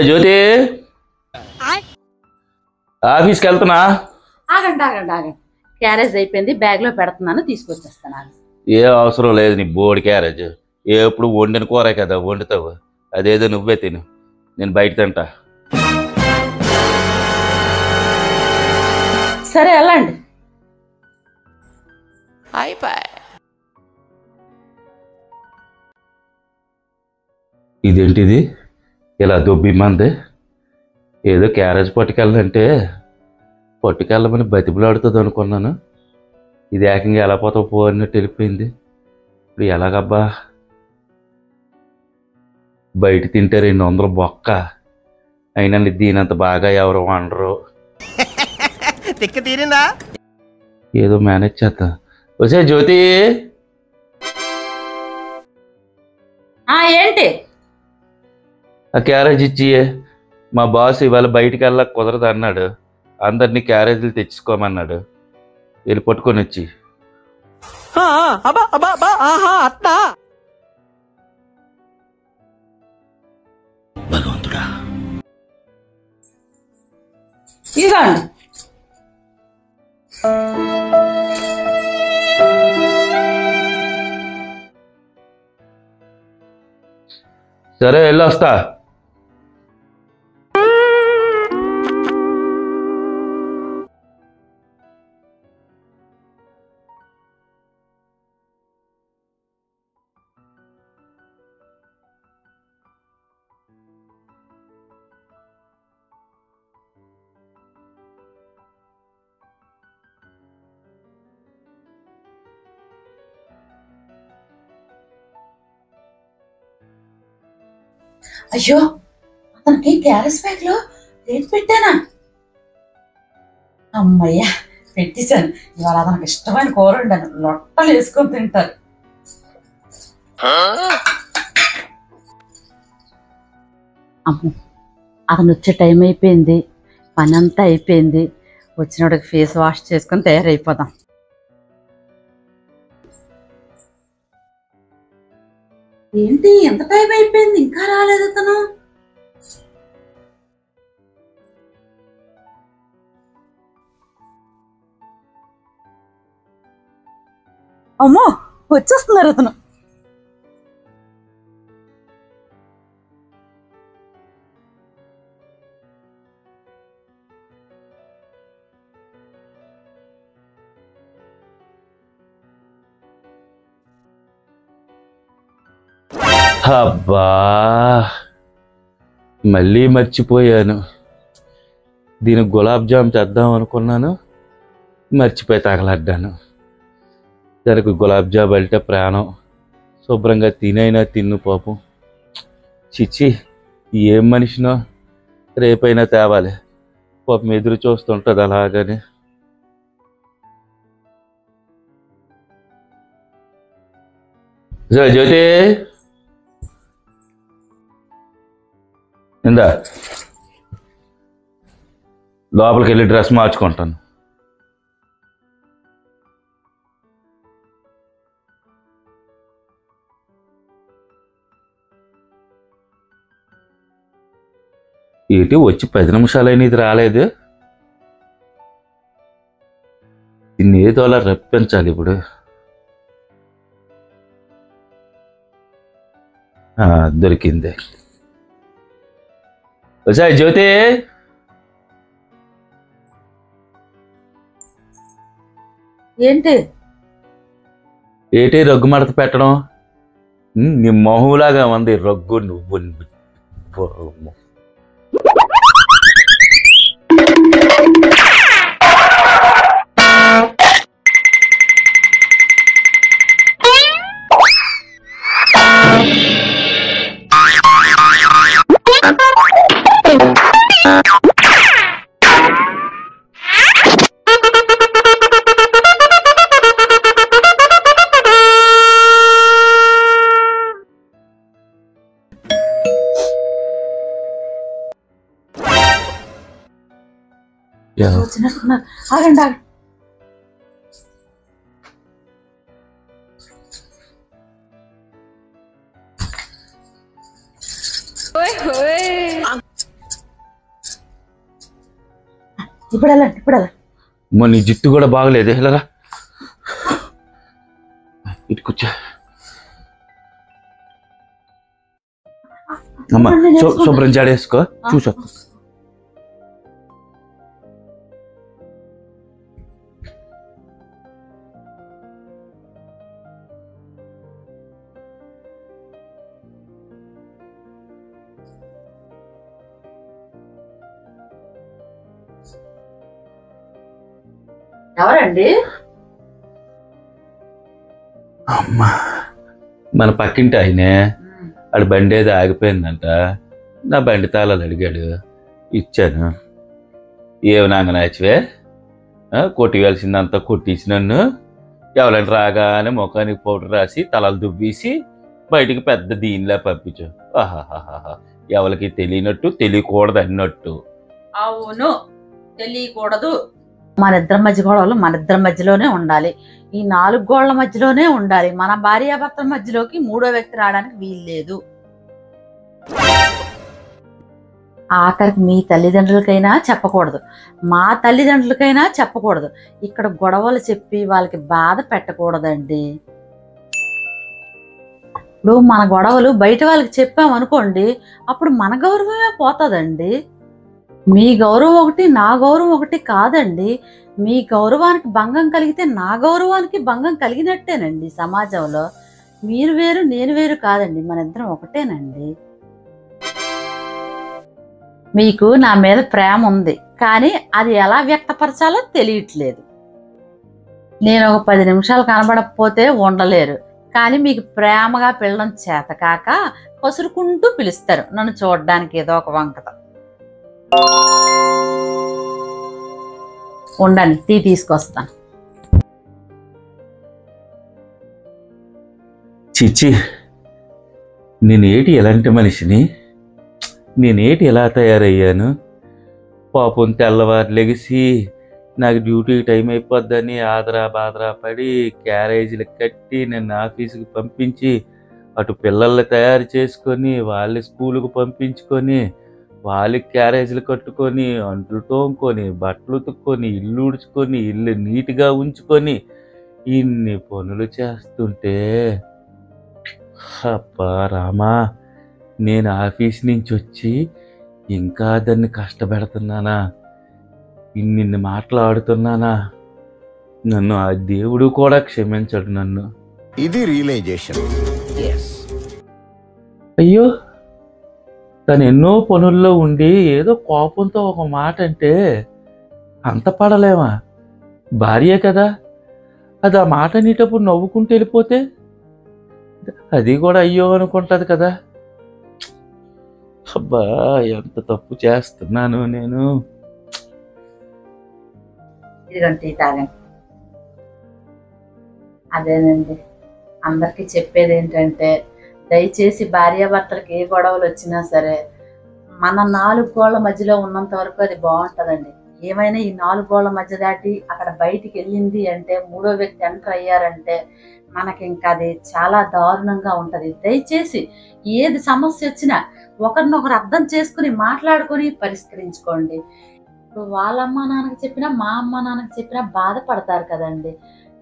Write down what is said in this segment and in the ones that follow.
జ్యోతి ఆఫీస్కి వెళ్తున్నా. ఆగండి ఆగండి ఆగండి, క్యారేజ్ అయిపోయింది, బ్యాగ్ లో పెడుతున్నాను, తీసుకొచ్చేస్తాను. ఏ అవసరం లేదు నీ బోర్డు క్యారేజ్. ఎప్పుడు వండిన కూర కదా వండుతావు, అదేదో నువ్వే తిను, నేను బయట తింటా. సరే వెళ్ళండి. ఇదేంటిది ఇలా దొబ్బిమ్మంది? ఏదో క్యారేజ్ పట్టుకెళ్ళాలంటే పట్టుకెళ్ళమని బతిబులాడుతుంది అనుకున్నాను. ఇది ఏకంగా ఎలా పోతావు పో అన్నట్టు వెళ్ళిపోయింది. ఇప్పుడు ఎలాగబ్బా? బయట తింటే 200 బొక్క అయినా దీనంత బాగా ఎవరు వండరు. ఏదో మేనేజ్ చేద్దాం. వచ్చే జ్యోతి, ఏంటి? ఆ క్యారేజ్ ఇచ్చి, మా బాస్ ఇవాళ బయటికి వెళ్ళక కుదరదు అన్నాడు, అందరినీ క్యారేజీలు తెచ్చుకోమన్నాడు. వెళ్ళి పట్టుకొని వచ్చి. భగవంతుడా, ఇదిగోండి. సరే వెళ్ళొస్తా. అయ్యో, అతనికి క్యారెస్ బ్యాగ్ లో రేట్ పెట్టానా? అమ్మయ్యా, పెట్టేశాను. ఇవాళ అతనికి ఇష్టమైన కూర వండాను, లొట్టలు వేసుకొని తింటారు. అమ్మో, అతను వచ్చే టైం అయిపోయింది, పని అంతా అయిపోయింది. వచ్చినోడికి ఫేస్ వాష్ చేసుకొని తయారైపోదాం. ఏంటి ఎంత టైం అయిపోయింది, ఇంకా రాలేదు అతను? అమ్మో, వచ్చేస్తున్నారు అతను. అబ్బా, మళ్ళీ మర్చిపోయాను. దీనికి గులాబ్ జామ్ తెద్దాం అనుకున్నాను, మర్చిపోయి తగలడ్డాను. దానికి గులాబ్ జామ్ అంటే ప్రాణం. శుభ్రంగా తినైనా తిన్ను పాపం. చిచ్చి, ఏం మనిషినో. రేపైనా తేవాలి, పాపం ఎదురు చూస్తుంటుంది అలాగని. జ్యోతి, ఇందా లోపలికి వెళ్ళి డ్రెస్ మార్చుకుంటాను. ఏంటి వచ్చి 10 నిమిషాలైన ఇది రాలేదు? దీన్ని ఏదో అలా రప్పించాలి ఇప్పుడు. దొరికింది. వచ్చాయి జ్యోతి. ఏంటి రగ్గు మడత పెట్టడం? నీ మొహంలాగా ఉంది రగ్గు. నువ్వు ఆగండి ఆగండి. Oi, oi. ఇప్పుడు వెళ్ళండి, ఇప్పుడు వెళ్ళండి. నీ జుట్టు కూడా బాగలేదు, ఇలాగా ఇటు కూర్చో. అమ్మ శుభ్రం జాడేసుకో, చూసా. ఎవరండి? అమ్మా, మన పక్కింటి ఆయనే. ఆడు బండి ఏదో ఆగిపోయిందంట, నా బండి తాళాలు అడిగాడు, ఇచ్చాను. ఏమి నాంగనాచివే, కొట్టివేయాల్సిందంతా కొట్టించి నన్ను ఎవరైనా రాగానే ముఖానికి పౌడర్ రాసి తలలు దువ్వేసి బయటికి పెద్ద దీనిలా పంపించు. ఆహాహాహా, ఎవరికి తెలియనట్టు తెలియకూడదు అన్నట్టు. అవును, తెలియకూడదు. మన ఇద్దరి మధ్య గొడవలు మన ఇద్దరి మధ్యలోనే ఉండాలి, ఈ 4 గోళ్ల మధ్యలోనే ఉండాలి. మన భార్యాభర్తల మధ్యలోకి మూడో వ్యక్తి రావడానికి వీల్లేదు. ఆఖరికి మీ తల్లిదండ్రులకైనా చెప్పకూడదు, మా తల్లిదండ్రులకైనా చెప్పకూడదు. ఇక్కడ గొడవలు చెప్పి వాళ్ళకి బాధ పెట్టకూడదండి. ఇప్పుడు మన గొడవలు బయట వాళ్ళకి చెప్పామనుకోండి, అప్పుడు మన గౌరవమే పోతుందండి. మీ గౌరవం ఒకటి, నా గౌరవం ఒకటి కాదండి. మీ గౌరవానికి భంగం కలిగితే నా గౌరవానికి భంగం కలిగినట్టేనండి. సమాజంలో మీరు వేరు నేను వేరు కాదండి, మన ఇద్దరం ఒకటేనండి. మీకు నా మీద ప్రేమ ఉంది, కానీ అది ఎలా వ్యక్తపరచాలో తెలియట్లేదు. నేను ఒక 10 నిమిషాలు కనబడకపోతే ఉండలేరు, కానీ మీకు ప్రేమగా పిలవడం చేత కాక కసురుకుంటూ పిలుస్తారు నన్ను చూడడానికి ఏదో ఒక వంకత. ఉండండి, టీ తీసుకొస్తాను. చిచ్చి, నేనేటి ఎలాంటి మనిషిని, నేనేటి ఎలా తయారయ్యాను. పాపం తెల్లవారు లెగిసి నాకు డ్యూటీకి టైం అయిపోద్దని ఆదరా బాదరా పడి క్యారేజీలు కట్టి నన్ను ఆఫీసుకి పంపించి, అటు పిల్లల్ని తయారు చేసుకొని వాళ్ళ స్కూలుకు పంపించుకొని వాళ్ళకి క్యారేజీలు కట్టుకొని అంట్లు తోముకొని బట్టలు ఉతుక్కొని ఇల్లు ఉడుచుకొని ఇల్లు నీట్గా ఉంచుకొని ఇన్ని పనులు చేస్తుంటే అబ్బా రామా, నేను ఆఫీస్ నుంచి వచ్చి ఇంకా దాన్ని కష్టపెడుతున్నానా, ఇన్ని మాట్లాడుతున్నానా, నన్ను ఆ దేవుడు కూడా క్షమించడు నన్ను. ఇది రియలైజేషన్. అయ్యో, తను ఎన్నో పనుల్లో ఉండి ఏదో కోపంతో ఒక మాట అంటే అంత పడలేమా? భార్యే కదా, అది ఆ మాట అనేటప్పుడు నవ్వుకుంటూ వెళ్ళిపోతే అది కూడా అయ్యో అనుకుంటుంది కదా. అబ్బా, ఎంత తప్పు చేస్తున్నాను నేను. ఇదిగోండి, తాగండి. అదేనండి, అందరికీ చెప్పేది ఏంటంటే, దయచేసి భార్యాభర్తలకు ఏ గొడవలు వచ్చినా సరే మన 4 గోళ్ల మధ్యలో ఉన్నంత వరకు అది బాగుంటుందండి. ఏమైనా ఈ 4 గోళ్ల మధ్య దాటి అక్కడ బయటికి వెళ్ళింది అంటే, మూడో వ్యక్తి ఎంటర్ అయ్యారంటే మనకి ఇంకా అది చాలా దారుణంగా ఉంటుంది. దయచేసి ఏది సమస్య వచ్చినా ఒకరినొకరు అర్థం చేసుకుని మాట్లాడుకొని పరిష్కరించుకోండి. ఇప్పుడు వాళ్ళ అమ్మ నాన్నకి చెప్పినా మా అమ్మ నాన్నకి చెప్పినా బాధపడతారు కదండి.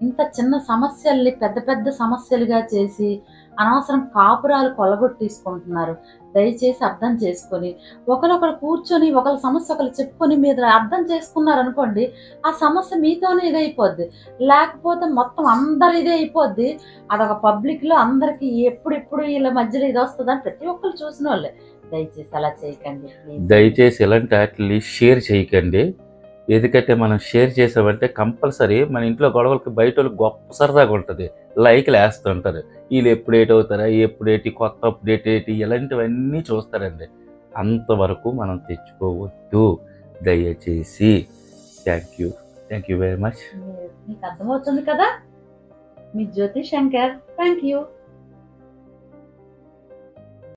ఇంత చిన్న సమస్యల్ని పెద్ద పెద్ద సమస్యలుగా చేసి అనవసరం కాపురాలు కొల్లగొట్టేసుకుంటున్నారు. దయచేసి అర్థం చేసుకొని ఒకరొకరు కూర్చొని ఒకరి సమస్య ఒకరు చెప్పుకొని మీరు అర్థం చేసుకున్నారనుకోండి, ఆ సమస్య మీతోనే ఇదైపోద్ది. లేకపోతే మొత్తం అందరు ఇదే అయిపోద్ది. అదొక పబ్లిక్లో అందరికీ ఎప్పుడు వీళ్ళ మధ్యలో ఇది వస్తుందని ప్రతి ఒక్కరు చూసిన వాళ్ళే. దయచేసి అలా చేయకండి. దయచేసి ఇలాంటి వాటిని షేర్ చేయకండి. ఎందుకంటే మనం షేర్ చేసామంటే కంపల్సరీ మన ఇంట్లో గొడవలకి బయట వాళ్ళకి గొప్ప సరదాగా ఉంటుంది, లైక్లు వేస్తుంటారు. వీళ్ళు ఎప్పుడు ఏటి అవుతారా, ఎప్పుడేటి కొత్త అప్డేట్ ఏంటి, ఇలాంటివన్నీ చూస్తారండి. అంతవరకు మనం తెచ్చుకోవద్దు దయచేసి. Thank you very much. మీకు అర్థమవుతుంది కదా? మీ జ్యోతి శంకర్. Thank you.